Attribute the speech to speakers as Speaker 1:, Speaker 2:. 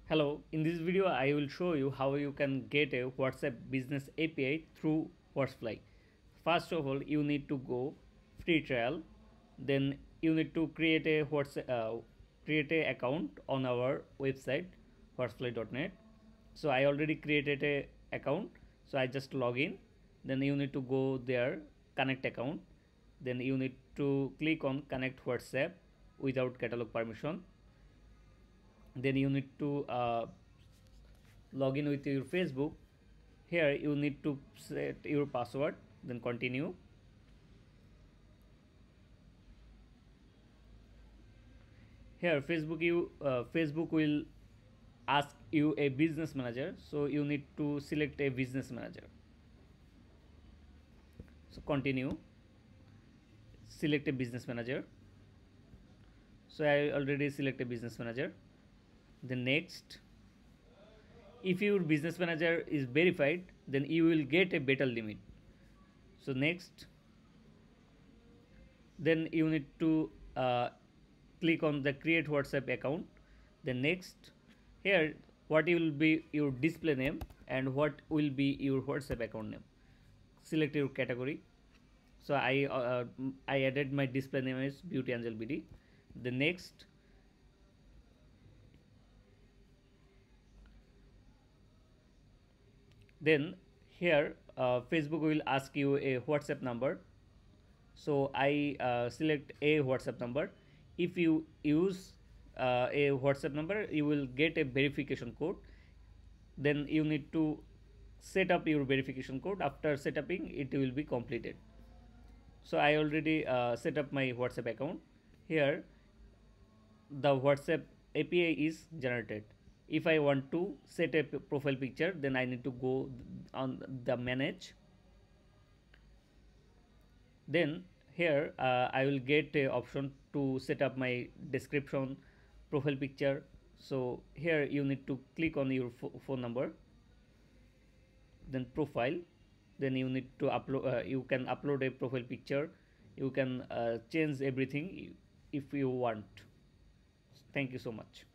Speaker 1: Hello, in this video I will show you how you can get a WhatsApp business API through Whatsfly. First of all, you need to go free trial, then you need to create a create a account on our website whatsfly.net. So I already created a account, so I just log in. Then you need to go there, connect account. Then you need to click on connect WhatsApp without catalog permission. Then you need to log in with your Facebook. Here you need to set your password, then continue. Here Facebook will ask you a business manager, so you need to select a business manager. So continue, select a business manager. So I already select a business manager. Then next, if your business manager is verified, then you will get a better limit. So next, then you need to click on the create WhatsApp account. Then next, here what will be your display name and what will be your WhatsApp account name. Select your category. So I added my display name as Beauty Angel BD. The next, then here Facebook will ask you a WhatsApp number. So I select a WhatsApp number. If you use a WhatsApp number, you will get a verification code. Then you need to set up your verification code. After setuping, it will be completed. So I already set up my WhatsApp account. Here the WhatsApp API is generated. If I want to set a profile picture, then I need to go on the manage. Then here I will get a option to set up my description, profile picture. So here you need to click on your phone number, then profile. Then you need to upload, you can upload a profile picture, you can change everything if you want. Thank you so much.